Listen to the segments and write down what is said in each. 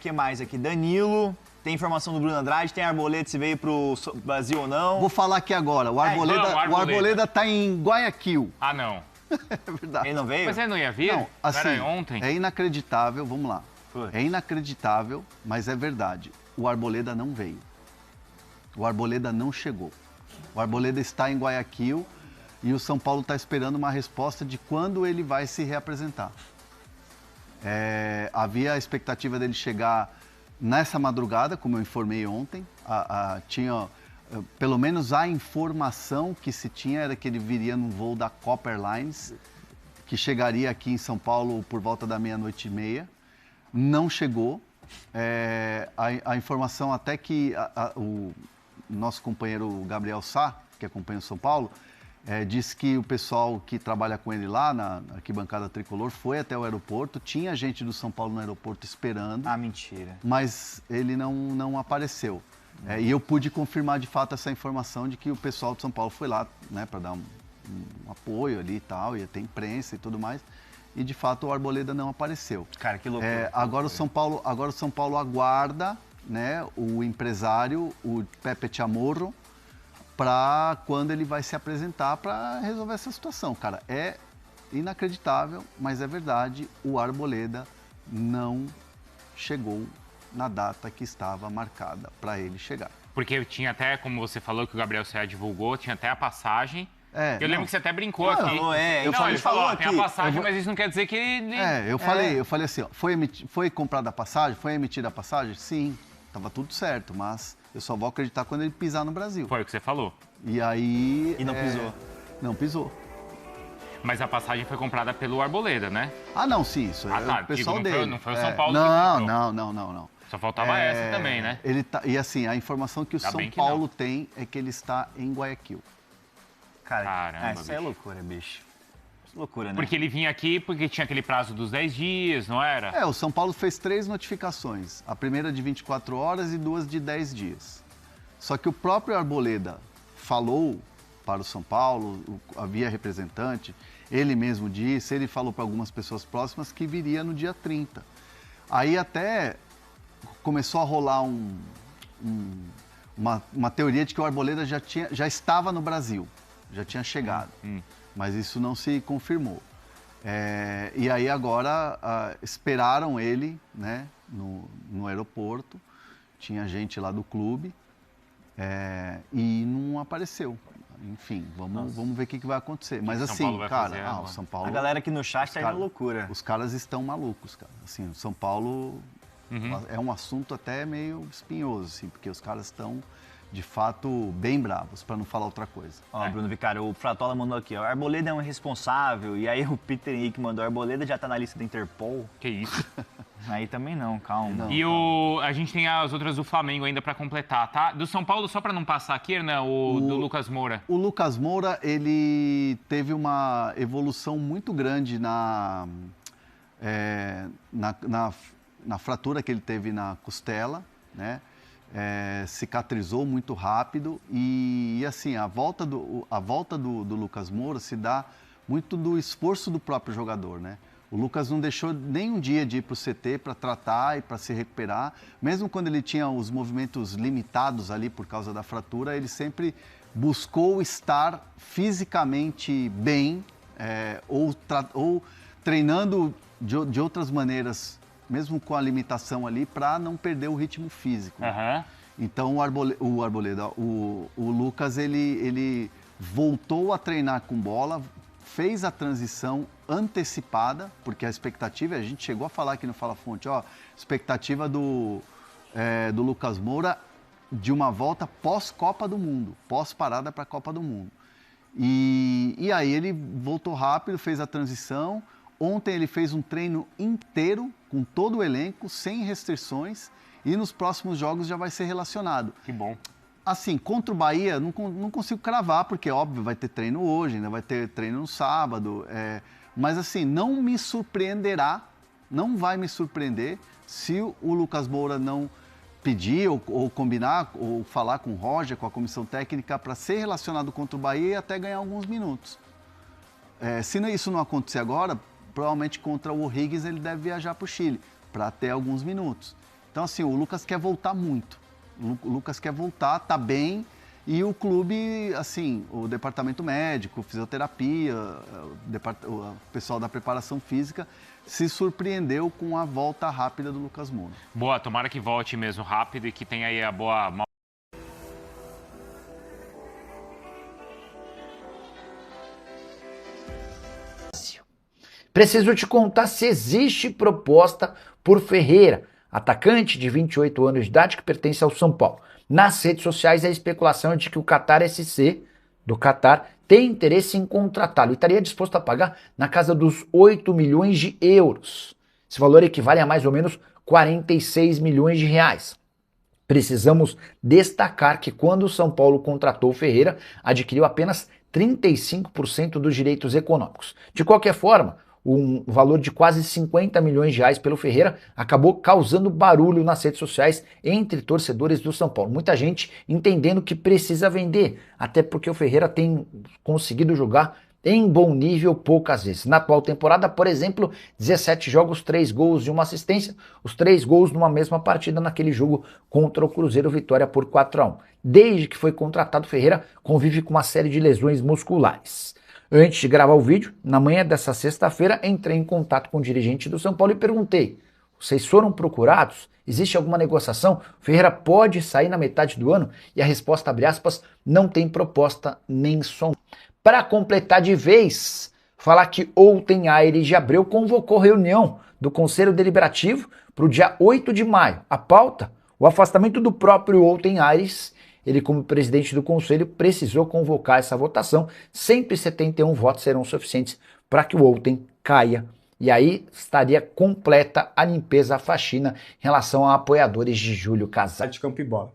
Que mais aqui? Danilo. Tem informação do Bruno Andrade, tem Arboleda se veio pro Brasil ou não. Vou falar aqui agora. O Arboleda tá em Guayaquil. Ah, não. É verdade. Ele não veio? Mas ele não ia vir? Não, assim, Era ontem? é inacreditável, vamos lá. Foi. É inacreditável, mas é verdade. O Arboleda não veio. O Arboleda não chegou. O Arboleda está em Guayaquil e o São Paulo está esperando uma resposta de quando ele vai se reapresentar. Havia a expectativa dele chegar nessa madrugada, como eu informei ontem. Tinha, pelo menos a informação que se tinha era que ele viria num voo da Copper Lines, que chegaria aqui em São Paulo por volta da 00:30. Não chegou. A informação até que o nosso companheiro Gabriel Sá, que acompanha o São Paulo, disse que o pessoal que trabalha com ele lá na arquibancada tricolor foi até o aeroporto, tinha gente do São Paulo no aeroporto esperando. Ah, mentira. Mas ele não apareceu. E eu pude confirmar de fato essa informação de que o pessoal do São Paulo foi lá, né, para dar um apoio ali e tal, ia ter imprensa e tudo mais. E de fato o Arboleda não apareceu. Cara, que loucura. Agora o São Paulo aguarda, né, o empresário, o Pepe Chamorro, para quando ele vai se apresentar para resolver essa situação. Cara, é inacreditável, mas é verdade, o Arboleda não chegou na data que estava marcada para ele chegar. Porque tinha até, como você falou, que o Gabriel Serra divulgou, tinha até a passagem. Eu lembro que você até brincou aqui. Ele falou, tem a passagem, mas isso não quer dizer que ele... Eu falei assim, ó, foi comprada a passagem? Foi emitida a passagem? Sim, estava tudo certo, mas eu só vou acreditar quando ele pisar no Brasil. Foi o que você falou. E aí... E não pisou. Não pisou. Mas a passagem foi comprada pelo Arboleda, né? Ah, não, sim, isso aí tá, o pessoal dele. Não foi o São Paulo que comprou. Não. Só faltava essa também, né? E assim, a informação que o São Paulo tem é que ele está em Guayaquil. Cara, isso é loucura, bicho. Loucura, né? Porque ele vinha aqui porque tinha aquele prazo dos 10 dias, não era? O São Paulo fez 3 notificações. A primeira de 24 horas e 2 de 10 dias. Só que o próprio Arboleda falou para o São Paulo, havia representante, ele mesmo disse, ele falou para algumas pessoas próximas que viria no dia 30. Aí até começou a rolar uma teoria de que o Arboleda já estava no Brasil, já tinha chegado, mas isso não se confirmou. E aí agora esperaram ele, né, no aeroporto, tinha gente lá do clube e não apareceu. Enfim, vamos ver o que vai acontecer. Mas assim, cara, o São Paulo... A galera aqui no chat tá indo loucura. Os caras estão malucos, cara. Assim, o São Paulo é um assunto até meio espinhoso, assim, porque os caras estão, de fato, bem bravos, para não falar outra coisa. Bruno Vicário, o Fratola mandou aqui, ó, Arboleda é um irresponsável, e aí o Peter Henrique mandou, Arboleda já tá na lista da Interpol. Que isso? Aí também não, calma. E a gente tem as outras do Flamengo ainda para completar, tá? Do São Paulo, só para não passar aqui, né, do Lucas Moura. O Lucas Moura, ele teve uma evolução muito grande na fratura que ele teve na costela, né? Cicatrizou muito rápido e assim, a volta do Lucas Moura se dá muito do esforço do próprio jogador, né? O Lucas não deixou nem um dia de ir para o CT para tratar e para se recuperar. Mesmo quando ele tinha os movimentos limitados ali por causa da fratura, ele sempre buscou estar fisicamente bem ou treinando de outras maneiras, mesmo com a limitação ali, para não perder o ritmo físico. Então o Lucas, ele voltou a treinar com bola, fez a transição antecipada, porque a expectativa, a gente chegou a falar aqui no Fala Fonte, expectativa do Lucas Moura de uma volta pós-Copa do Mundo, pós-parada para a Copa do Mundo. E aí ele voltou rápido, fez a transição. Ontem ele fez um treino inteiro, com todo o elenco, sem restrições, e nos próximos jogos já vai ser relacionado. Que bom. Assim, contra o Bahia, não consigo cravar, porque, óbvio, vai ter treino hoje, ainda vai ter treino no sábado. Mas, assim, não me surpreenderá, não vai me surpreender se o Lucas Moura não pedir ou combinar ou falar com o Roger, com a comissão técnica, para ser relacionado contra o Bahia e até ganhar alguns minutos. Se isso não acontecer agora, provavelmente contra o O'Higgins ele deve viajar para o Chile, para ter alguns minutos. Então, assim, o Lucas quer voltar muito. O Lucas quer voltar, tá bem, e o clube, assim, o departamento médico, fisioterapia, o pessoal da preparação física se surpreendeu com a volta rápida do Lucas Moura. Boa, tomara que volte mesmo rápido e que tenha aí a boa... Preciso te contar se existe proposta por Ferreira, atacante de 28 anos de idade que pertence ao São Paulo. Nas redes sociais, a especulação é de que o Qatar SC, do Qatar, tem interesse em contratá-lo e estaria disposto a pagar na casa dos 8 milhões de euros. Esse valor equivale a mais ou menos 46 milhões de reais. Precisamos destacar que quando o São Paulo contratou o Ferreira, adquiriu apenas 35% dos direitos econômicos. De qualquer forma, um valor de quase 50 milhões de reais pelo Ferreira acabou causando barulho nas redes sociais entre torcedores do São Paulo. Muita gente entendendo que precisa vender, até porque o Ferreira tem conseguido jogar em bom nível poucas vezes. Na atual temporada, por exemplo, 17 jogos, 3 gols e 1 assistência, os 3 gols numa mesma partida naquele jogo contra o Cruzeiro, vitória por 4-1. Desde que foi contratado, Ferreira convive com uma série de lesões musculares. Antes de gravar o vídeo, na manhã dessa sexta-feira, entrei em contato com o dirigente do São Paulo e perguntei: vocês foram procurados? Existe alguma negociação? Ferreira pode sair na metade do ano? E a resposta, abre aspas, não tem proposta nem som. Para completar de vez, falar que ontem Aires de Abreu convocou reunião do Conselho Deliberativo para o dia 8 de maio. A pauta, o afastamento do próprio Outen Aires. Ele, como presidente do conselho, precisou convocar essa votação. 171 votos serão suficientes para que o Outen caia. E aí estaria completa a limpeza, a faxina em relação a apoiadores de Júlio Casares. De campo e bola.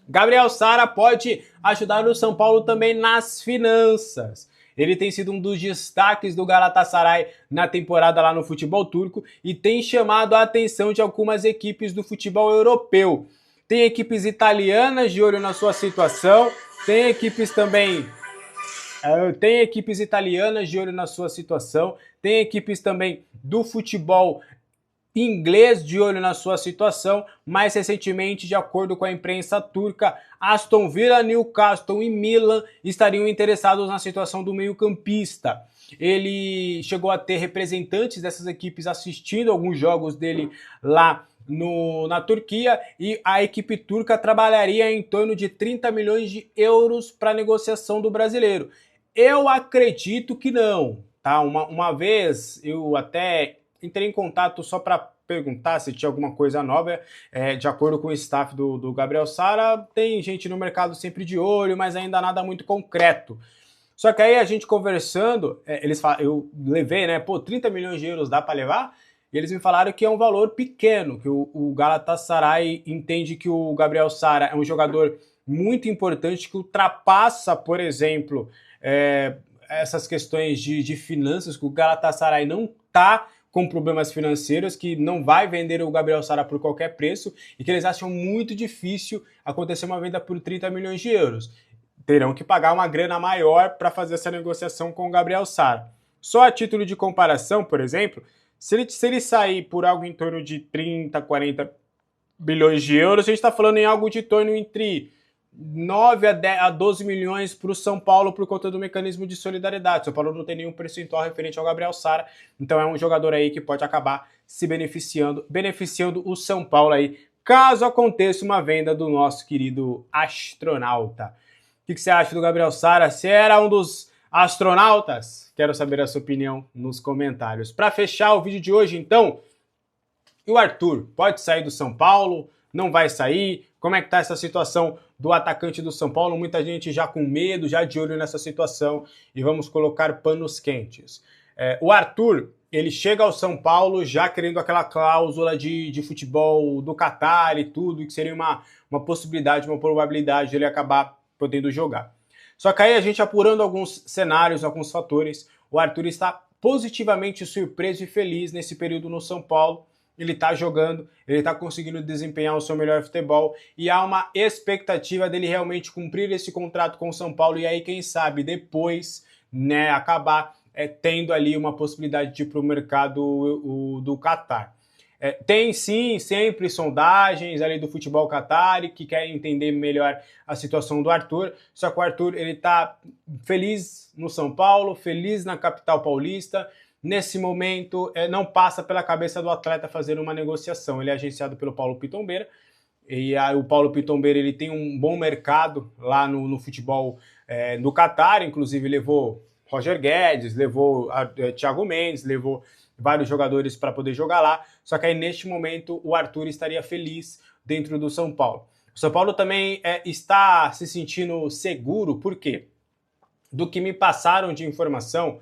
Gabriel Sara pode ajudar o São Paulo também nas finanças. Ele tem sido um dos destaques do Galatasaray na temporada lá no futebol turco e tem chamado a atenção de algumas equipes do futebol europeu. Tem equipes italianas de olho na sua situação, tem equipes também... Tem equipes italianas de olho na sua situação, tem equipes também do futebol inglês de olho na sua situação. Mais recentemente, de acordo com a imprensa turca, Aston Villa, Newcastle e Milan estariam interessados na situação do meio-campista. Ele chegou a ter representantes dessas equipes assistindo alguns jogos dele lá na Turquia, e a equipe turca trabalharia em torno de 30 milhões de euros para a negociação do brasileiro. Eu acredito que não, tá? Uma vez eu até entrei em contato só para perguntar se tinha alguma coisa nova, de acordo com o staff do Gabriel Sara, tem gente no mercado sempre de olho, mas ainda nada muito concreto. Só que aí a gente conversando, eu levei, né, 30 milhões de euros dá para levar? E eles me falaram que é um valor pequeno, que o Galatasaray entende que o Gabriel Sara é um jogador muito importante, que ultrapassa, por exemplo, essas questões de finanças, que o Galatasaray não está com problemas financeiros, que não vai vender o Gabriel Sara por qualquer preço e que eles acham muito difícil acontecer uma venda por 30 milhões de euros. Terão que pagar uma grana maior para fazer essa negociação com o Gabriel Sara. Só a título de comparação, por exemplo, se ele sair por algo em torno de 30, 40 bilhões de euros, a gente está falando em algo de torno entre 9 a 12 milhões para o São Paulo por conta do mecanismo de solidariedade. O São Paulo não tem nenhum percentual referente ao Gabriel Sara, então é um jogador aí que pode acabar se beneficiando o São Paulo aí, caso aconteça uma venda do nosso querido astronauta. O que você acha do Gabriel Sara? Se era um dos astronautas? Quero saber a sua opinião nos comentários. Para fechar o vídeo de hoje, então, e o Arthur? Pode sair do São Paulo? Não vai sair? Como é que tá essa situação do atacante do São Paulo? Muita gente já com medo, já de olho nessa situação, e vamos colocar panos quentes. O Arthur, ele chega ao São Paulo já querendo aquela cláusula de futebol do Qatar e tudo, que seria uma possibilidade, uma probabilidade de ele acabar podendo jogar. Só que aí a gente apurando alguns cenários, alguns fatores, o Arthur está positivamente surpreso e feliz nesse período no São Paulo. Ele está jogando, ele está conseguindo desempenhar o seu melhor futebol e há uma expectativa dele realmente cumprir esse contrato com o São Paulo e aí, quem sabe, depois, né, acabar tendo ali uma possibilidade de ir para o mercado do Qatar. Tem sim sempre sondagens ali do futebol Qatar que querem entender melhor a situação do Arthur, só que o Arthur ele tá feliz no São Paulo, feliz na capital paulista. Nesse momento não passa pela cabeça do atleta fazer uma negociação. Ele é agenciado pelo Paulo Pitombeira e o Paulo Pitombeira ele tem um bom mercado lá no futebol no Qatar, inclusive levou Roger Guedes, levou Thiago Mendes, levou vários jogadores para poder jogar lá, só que aí neste momento o Arthur estaria feliz dentro do São Paulo. O São Paulo também está se sentindo seguro, por quê? Do que me passaram de informação,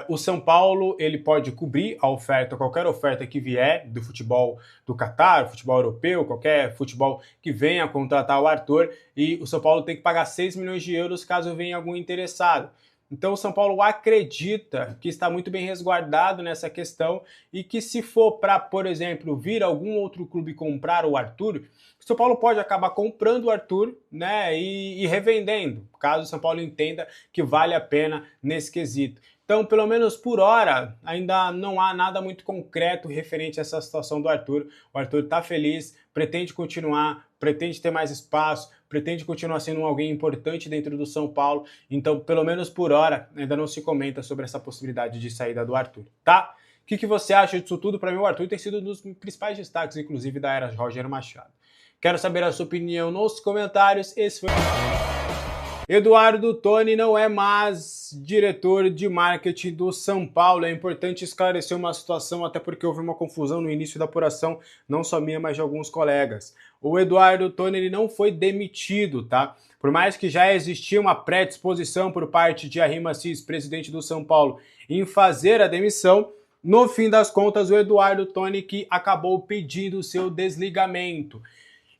o São Paulo ele pode cobrir a oferta, qualquer oferta que vier do futebol do Qatar, futebol europeu, qualquer futebol que venha contratar o Arthur, e o São Paulo tem que pagar 6 milhões de euros caso venha algum interessado. Então o São Paulo acredita que está muito bem resguardado nessa questão e que se for para, por exemplo, vir algum outro clube comprar o Arthur, o São Paulo pode acabar comprando o Arthur, né, e revendendo, caso o São Paulo entenda que vale a pena nesse quesito. Então, pelo menos por hora, ainda não há nada muito concreto referente a essa situação do Arthur. O Arthur está feliz, pretende continuar, pretende ter mais espaço, pretende continuar sendo alguém importante dentro do São Paulo. Então, pelo menos por hora, ainda não se comenta sobre essa possibilidade de saída do Arthur, tá? O que você acha disso tudo? Para mim, o Arthur tem sido um dos principais destaques, inclusive, da era Roger Machado. Quero saber a sua opinião nos comentários. Esse foi Eduardo Toni não é mais diretor de marketing do São Paulo. É importante esclarecer uma situação, até porque houve uma confusão no início da apuração, não só minha, mas de alguns colegas. O Eduardo Toni ele não foi demitido, tá? Por mais que já existia uma predisposição por parte de Arrim Assis, presidente do São Paulo, em fazer a demissão, no fim das contas, o Eduardo Toni que acabou pedindo o seu desligamento.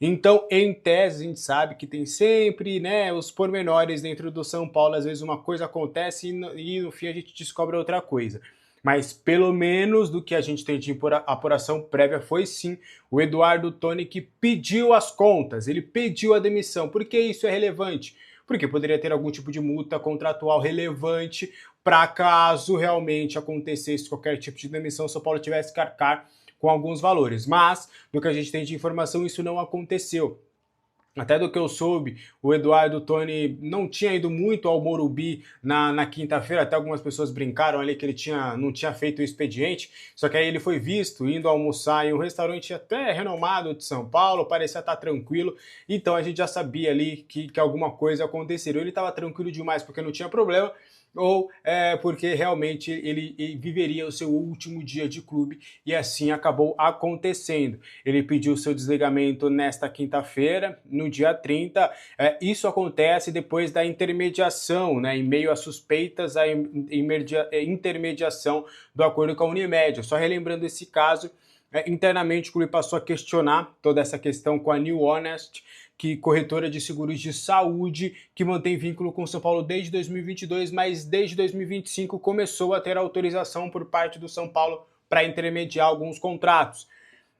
Então, em tese, a gente sabe que tem sempre, né, os pormenores dentro do São Paulo. Às vezes uma coisa acontece e no fim a gente descobre outra coisa. Mas pelo menos do que a gente tem de apuração prévia foi sim o Eduardo Toni que pediu as contas, ele pediu a demissão. Por que isso é relevante? Porque poderia ter algum tipo de multa contratual relevante para caso realmente acontecesse qualquer tipo de demissão, o São Paulo tivesse que arcar com alguns valores, mas do que a gente tem de informação isso não aconteceu. Até do que eu soube, o Eduardo Toni não tinha ido muito ao Morumbi na quinta-feira, até algumas pessoas brincaram ali que ele não tinha feito o expediente, só que aí ele foi visto indo almoçar em um restaurante até renomado de São Paulo, parecia estar tranquilo, então a gente já sabia ali que alguma coisa aconteceria. Ele estava tranquilo demais porque não tinha problema, ou porque realmente ele viveria o seu último dia de clube e assim acabou acontecendo. Ele pediu seu desligamento nesta quinta-feira, no dia 30. Isso acontece depois da intermediação, né, em meio a suspeitas à intermediação do acordo com a Unimed. Só relembrando esse caso, internamente o clube passou a questionar toda essa questão com a New Honest, que corretora de seguros de saúde, que mantém vínculo com o São Paulo desde 2022, mas desde 2025 começou a ter autorização por parte do São Paulo para intermediar alguns contratos.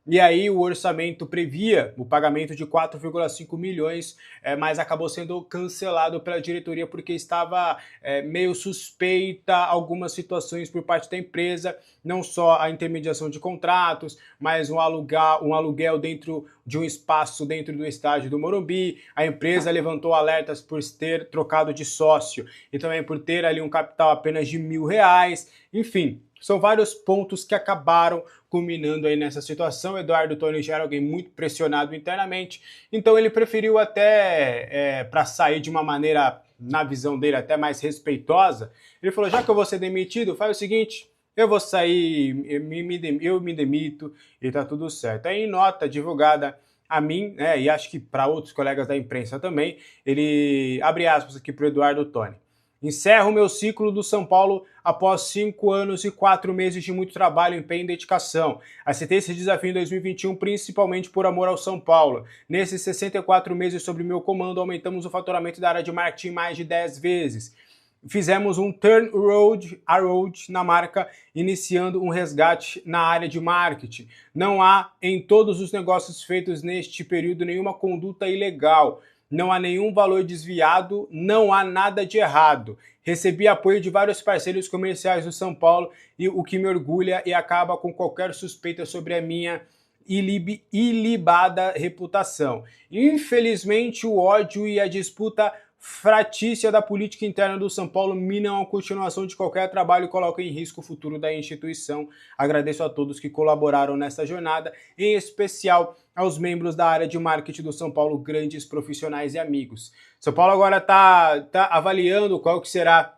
E aí o orçamento previa o pagamento de 4,5 milhões, mas acabou sendo cancelado pela diretoria porque estava meio suspeita algumas situações por parte da empresa, não só a intermediação de contratos, mas um aluguel dentro de um espaço dentro do estádio do Morumbi. A empresa levantou alertas por ter trocado de sócio e também por ter ali um capital apenas de R$1.000, enfim. São vários pontos que acabaram culminando aí nessa situação. Eduardo Toni já era alguém muito pressionado internamente, então ele preferiu até, para sair de uma maneira, na visão dele, até mais respeitosa, ele falou, já que eu vou ser demitido, faz o seguinte, eu vou sair, eu me demito e tá tudo certo. Aí em nota divulgada a mim, né, e acho que para outros colegas da imprensa também, ele abre aspas aqui para o Eduardo Toni. Encerro meu ciclo do São Paulo após 5 anos e 4 meses de muito trabalho, empenho e dedicação. Aceitei esse desafio em 2021 principalmente por amor ao São Paulo. Nesses 64 meses sob meu comando, aumentamos o faturamento da área de marketing mais de 10 vezes. Fizemos um turnaround na marca, iniciando um resgate na área de marketing. Não há em todos os negócios feitos neste período nenhuma conduta ilegal. Não há nenhum valor desviado, não há nada de errado. Recebi apoio de vários parceiros comerciais do São Paulo, e o que me orgulha e acaba com qualquer suspeita sobre a minha ilibada reputação. Infelizmente, o ódio e a disputa fratícia da política interna do São Paulo minam a continuação de qualquer trabalho e colocam em risco o futuro da instituição. Agradeço a todos que colaboraram nessa jornada, em especial aos membros da área de marketing do São Paulo, grandes profissionais e amigos. São Paulo agora está avaliando qual que será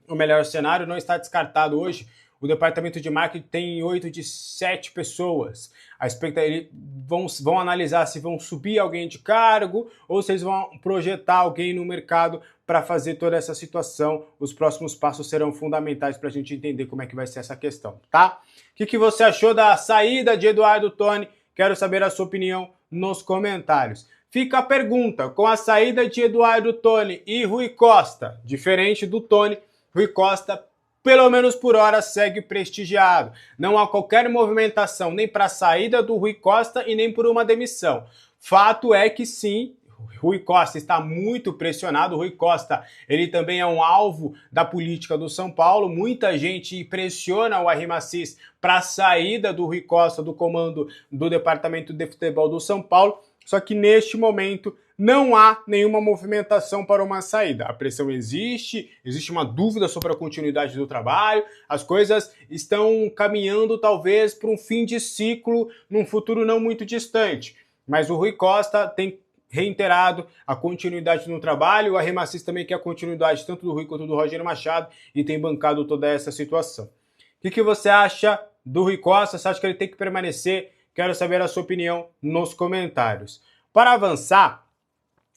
o melhor cenário, não está descartado hoje. O departamento de marketing tem 8 de 7 pessoas. A expectativa, vão analisar se vão subir alguém de cargo ou se eles vão projetar alguém no mercado para fazer toda essa situação. Os próximos passos serão fundamentais para a gente entender como é que vai ser essa questão, tá? O que você achou da saída de Eduardo Toni? Quero saber a sua opinião nos comentários. Fica a pergunta, com a saída de Eduardo Toni e Rui Costa, diferente do Toni, Rui Costa, pelo menos por hora, segue prestigiado. Não há qualquer movimentação nem para a saída do Rui Costa e nem por uma demissão. Fato é que sim, Rui Costa está muito pressionado. Rui Costa, ele também é um alvo da política do São Paulo. Muita gente pressiona o Arrim Assis para a saída do Rui Costa do comando do departamento de futebol do São Paulo. Só que neste momento não há nenhuma movimentação para uma saída. A pressão existe uma dúvida sobre a continuidade do trabalho, as coisas estão caminhando talvez para um fim de ciclo num futuro não muito distante. Mas o Rui Costa tem reiterado a continuidade no trabalho, o Arrim Assis também quer a continuidade tanto do Rui quanto do Rogério Machado e tem bancado toda essa situação. O que você acha do Rui Costa? Você acha que ele tem que permanecer? Quero saber a sua opinião nos comentários. Para avançar,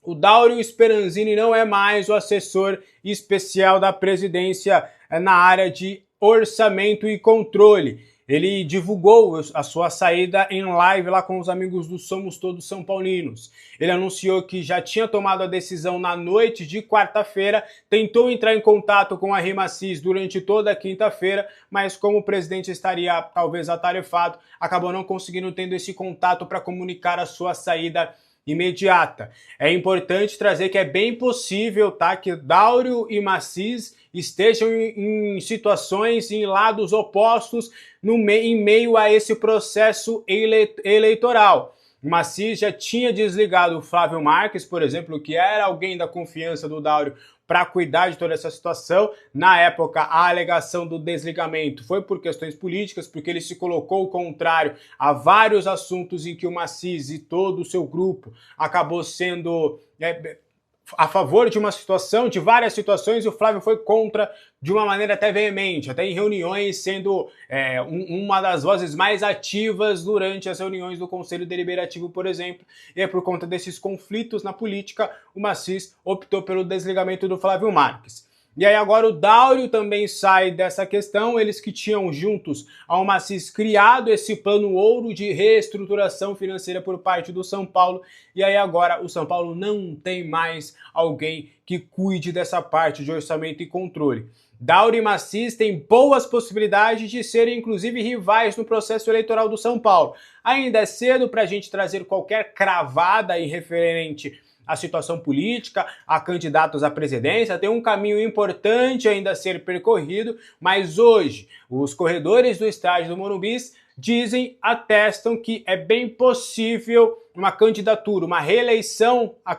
o Dáurio Speranzini não é mais o assessor especial da presidência na área de orçamento e controle. Ele divulgou a sua saída em live lá com os amigos do Somos Todos São Paulinos. Ele anunciou que já tinha tomado a decisão na noite de quarta-feira, tentou entrar em contato com a Arrim Assis durante toda a quinta-feira, mas como o presidente estaria talvez atarefado, acabou não conseguindo tendo esse contato para comunicar a sua saída imediata. É importante trazer que é bem possível, tá, que Dáurio e Assis estejam em situações, em lados opostos em meio a esse processo eleitoral. O Assis já tinha desligado o Flávio Marques, por exemplo, que era alguém da confiança do Dáurio para cuidar de toda essa situação. Na época, a alegação do desligamento foi por questões políticas, porque ele se colocou contrário a vários assuntos em que o Assis e todo o seu grupo acabou sendo a favor de uma situação, de várias situações, e o Flávio foi contra de uma maneira até veemente, até em reuniões, sendo uma das vozes mais ativas durante as reuniões do Conselho Deliberativo, por exemplo. E por conta desses conflitos na política, o Assis optou pelo desligamento do Flávio Marques. E aí agora o Dáurio também sai dessa questão, eles que tinham juntos ao Assis criado esse plano ouro de reestruturação financeira por parte do São Paulo, e aí agora o São Paulo não tem mais alguém que cuide dessa parte de orçamento e controle. Dáurio e Assis têm boas possibilidades de serem inclusive rivais no processo eleitoral do São Paulo. Ainda é cedo para a gente trazer qualquer cravada em referente a situação política, a candidatos à presidência, tem um caminho importante ainda a ser percorrido, mas hoje os corredores do estádio do Morumbi atestam que é bem possível uma candidatura, uma reeleição, a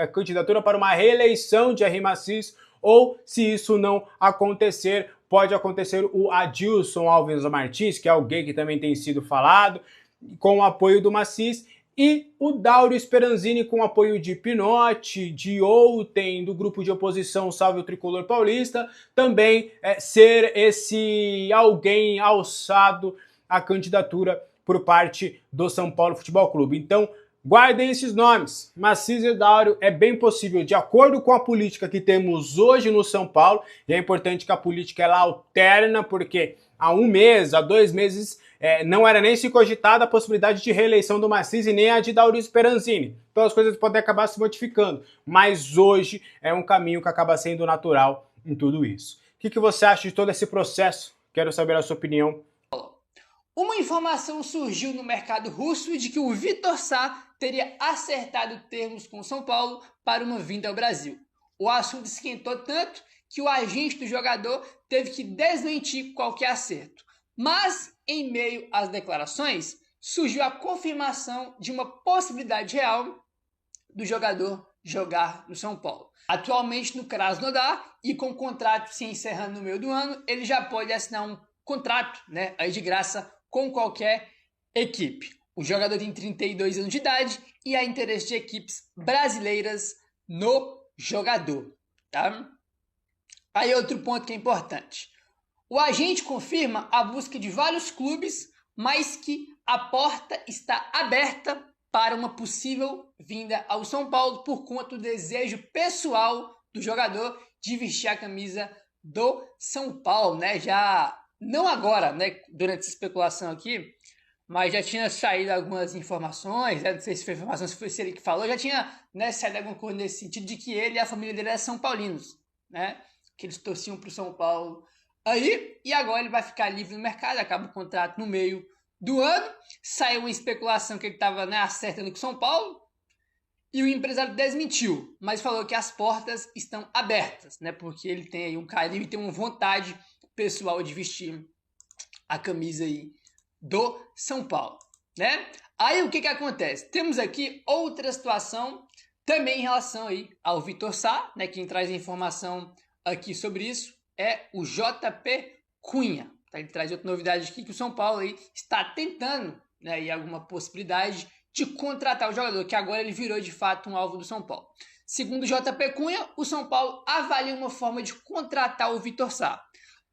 candidatura para uma reeleição de Arrim Assis, ou se isso não acontecer, pode acontecer o Adilson Alves Martins, que é alguém que também tem sido falado, com o apoio do Assis, e o Dáurio Speranzini com apoio de Pinotti, de Outen, do grupo de oposição Salve o Tricolor Paulista, também ser esse alguém alçado à candidatura por parte do São Paulo Futebol Clube. Então, guardem esses nomes, Assis e Dáurio, é bem possível, de acordo com a política que temos hoje no São Paulo, e é importante que a política ela alterna, porque há 1 mês, há 2 meses, não era nem se cogitada a possibilidade de reeleição do Assis e nem a de Dáurio Speranzini. Então as coisas podem acabar se modificando, mas hoje é um caminho que acaba sendo natural em tudo isso. O que você acha de todo esse processo? Quero saber a sua opinião. Uma informação surgiu no mercado russo de que o Vitor Sá teria acertado termos com o São Paulo para uma vinda ao Brasil. O assunto esquentou tanto que o agente do jogador teve que desmentir qualquer acerto. Mas, em meio às declarações, surgiu a confirmação de uma possibilidade real do jogador jogar no São Paulo. Atualmente no Krasnodar e com o contrato se encerrando no meio do ano, ele já pode assinar um contrato, né, aí de graça com qualquer equipe. O jogador tem 32 anos de idade e há interesse de equipes brasileiras no jogador, tá? Aí outro ponto que é importante. O agente confirma a busca de vários clubes, mas que a porta está aberta para uma possível vinda ao São Paulo por conta do desejo pessoal do jogador de vestir a camisa do São Paulo, né? Já não agora, né, durante essa especulação aqui, mas já tinha saído algumas informações, né? Não sei se foi informação, se foi ele que falou, já tinha, né, saído alguma coisa nesse sentido de que ele e a família dele eram São Paulinos, né? Que eles torciam para o São Paulo aí, e agora ele vai ficar livre no mercado, acaba o contrato no meio do ano, saiu uma especulação que ele estava, né, acertando com o São Paulo, e o empresário desmentiu, mas falou que as portas estão abertas, né, porque ele tem aí um carinho e tem uma vontade pessoal de vestir a camisa aí do São Paulo, né? Aí o que acontece? Temos aqui outra situação também em relação aí ao Vitor Sá, né, quem traz a informação aqui sobre isso é o JP Cunha. Tá? Ele traz outra novidade aqui que o São Paulo aí está tentando, né, e alguma possibilidade de contratar o jogador, que agora ele virou de fato um alvo do São Paulo. Segundo o JP Cunha, o São Paulo avalia uma forma de contratar o Vitor Sá.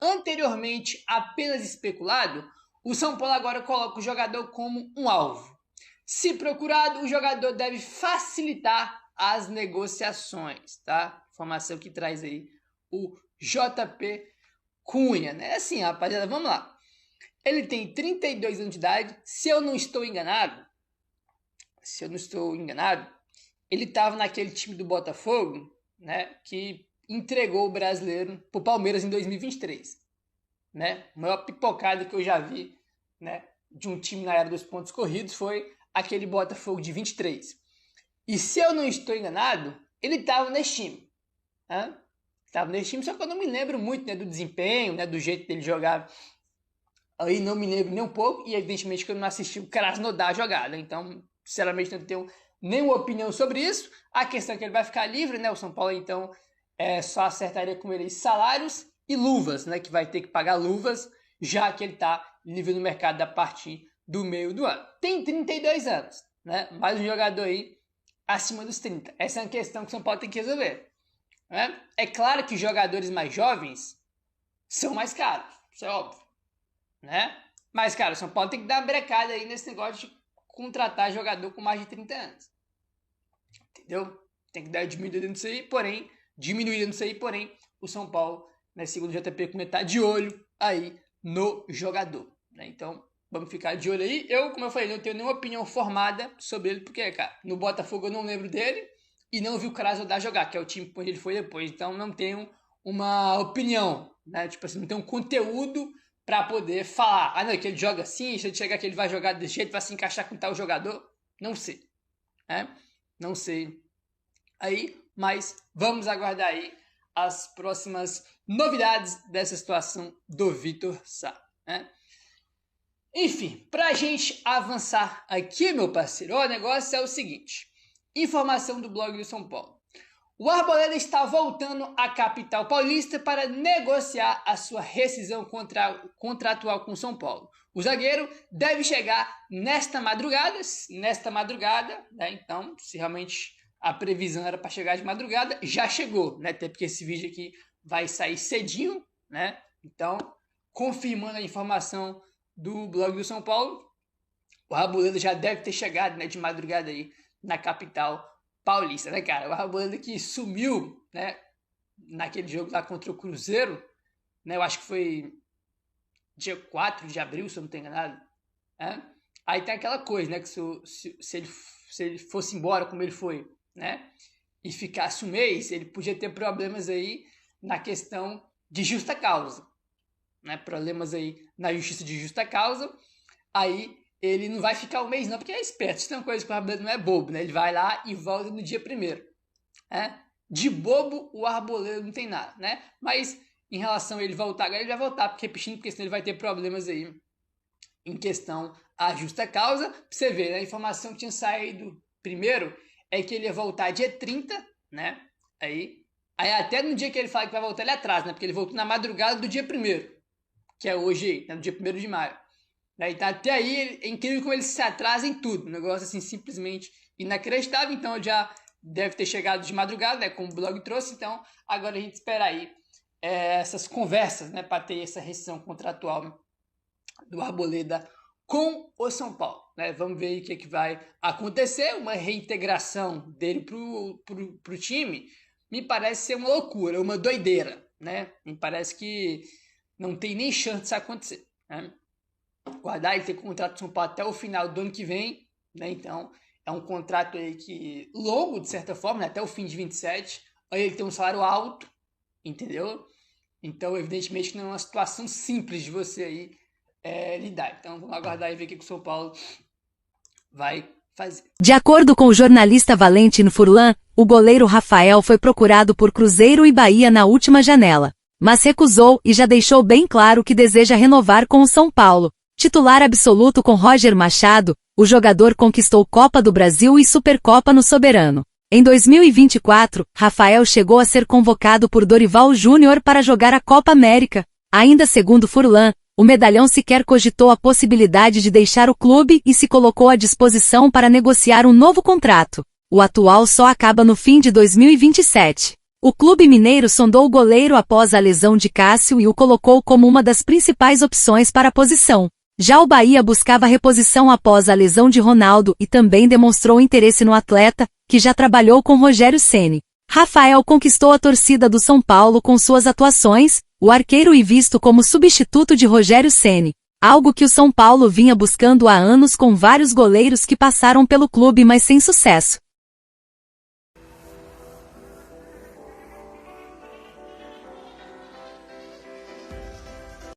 Anteriormente apenas especulado, o São Paulo agora coloca o jogador como um alvo. Se procurado, o jogador deve facilitar as negociações, tá? Informação que traz aí o JP Cunha, né? Assim, rapaziada, vamos lá. Ele tem 32 anos de idade, se eu não estou enganado, ele estava naquele time do Botafogo, né, que entregou o brasileiro pro Palmeiras em 2023, né? A maior pipocada que eu já vi, né, de um time na era dos pontos corridos foi aquele Botafogo de 23. E se eu não estou enganado, ele estava nesse time, né? Estava nesse time, só que eu não me lembro muito, né, do desempenho, né, do jeito dele jogar. Aí não me lembro nem um pouco, e evidentemente que eu não assisti o Krasnodar jogada. Então, sinceramente, não tenho nenhuma opinião sobre isso. A questão é que ele vai ficar livre, né? O São Paulo, então, só acertaria com ele salários e luvas, né? Que vai ter que pagar luvas, já que ele está livre no mercado a partir do meio do ano. Tem 32 anos, né? Mais um jogador aí acima dos 30. Essa é uma questão que o São Paulo tem que resolver. Né? É claro que jogadores mais jovens são mais caros, isso é óbvio, né? Mas, cara, o São Paulo tem que dar uma brecada aí nesse negócio de contratar jogador com mais de 30 anos. Entendeu? Tem que dar diminuída nisso aí, porém, o São Paulo, né, segundo o JP, está de olho aí no jogador, né? Então, vamos ficar de olho aí. Eu, como eu falei, não tenho nenhuma opinião formada sobre ele, porque, cara, no Botafogo eu não lembro dele, e não vi o Krasnodar jogar, que é o time onde ele foi depois. Então não tenho uma opinião, né? Tipo assim, não tenho um conteúdo para poder falar. Ah, não, que ele joga assim, se ele chegar aqui ele vai jogar desse jeito, vai se encaixar com tal jogador. Não sei, né? Não sei aí, mas vamos aguardar aí as próximas novidades dessa situação do Vitor Sá, né? Enfim, pra gente avançar aqui, meu parceiro, o negócio é o seguinte. Informação do blog do São Paulo. O Arboleda está voltando à capital paulista para negociar a sua rescisão contratual com o São Paulo. O zagueiro deve chegar nesta madrugada, né? Então, se realmente a previsão era para chegar de madrugada, já chegou, né? Até porque esse vídeo aqui vai sair cedinho, né? Então, confirmando a informação do blog do São Paulo, o Arboleda já deve ter chegado, né, de madrugada aí na capital paulista, né, cara? O Arboleda que sumiu, né, naquele jogo lá contra o Cruzeiro, né? Eu acho que foi dia 4 de abril, se eu não estou enganado, né? Aí tem aquela coisa, né, que se ele fosse embora como ele foi, né, e ficasse um mês, ele podia ter problemas aí na questão de justa causa, né? Problemas aí na justiça de justa causa, aí ele não vai ficar um mês não, porque é esperto. Isso é uma coisa que o Arboleda não é bobo, né? Ele vai lá e volta no dia 1º. Né? De bobo, o Arboleda não tem nada, né? Mas em relação a ele voltar agora, ele vai voltar, porque repetindo, porque senão ele vai ter problemas aí em questão a justa causa. Pra você ver, né? A informação que tinha saído primeiro é que ele ia voltar dia 30, né? Aí até no dia que ele fala que vai voltar, ele atrasa, né? Porque ele voltou na madrugada do dia 1º, que é hoje, né? No dia 1º de maio. Então, até aí, é incrível como ele se atrasa em tudo. Um negócio, assim, simplesmente inacreditável. Então, já deve ter chegado de madrugada, né? Como o blog trouxe. Então, agora a gente espera aí essas conversas, né? Para ter essa rescisão contratual do Arboleda com o São Paulo, né? Vamos ver aí o que vai acontecer. Uma reintegração dele pro time me parece ser uma loucura, uma doideira, né? Me parece que não tem nem chance disso acontecer, né? Guardar ele ter contrato com o São Paulo até o final do ano que vem, né? Então é um contrato aí que longo, de certa forma, né? Até o fim de 27. Aí ele tem um salário alto, entendeu? Então, evidentemente, não é uma situação simples de você aí lidar. Então, vamos aguardar e ver o que o São Paulo vai fazer. De acordo com o jornalista Valentino Furlan, o goleiro Rafael foi procurado por Cruzeiro e Bahia na última janela, mas recusou e já deixou bem claro que deseja renovar com o São Paulo. Titular absoluto com Roger Machado, o jogador conquistou Copa do Brasil e Supercopa no Soberano. Em 2024, Rafael chegou a ser convocado por Dorival Júnior para jogar a Copa América. Ainda segundo Furlan, o medalhão sequer cogitou a possibilidade de deixar o clube e se colocou à disposição para negociar um novo contrato. O atual só acaba no fim de 2027. O clube mineiro sondou o goleiro após a lesão de Cássio e o colocou como uma das principais opções para a posição. Já o Bahia buscava reposição após a lesão de Ronaldo e também demonstrou interesse no atleta, que já trabalhou com Rogério Ceni. Rafael conquistou a torcida do São Paulo com suas atuações, o arqueiro e visto como substituto de Rogério Ceni, algo que o São Paulo vinha buscando há anos com vários goleiros que passaram pelo clube mas sem sucesso.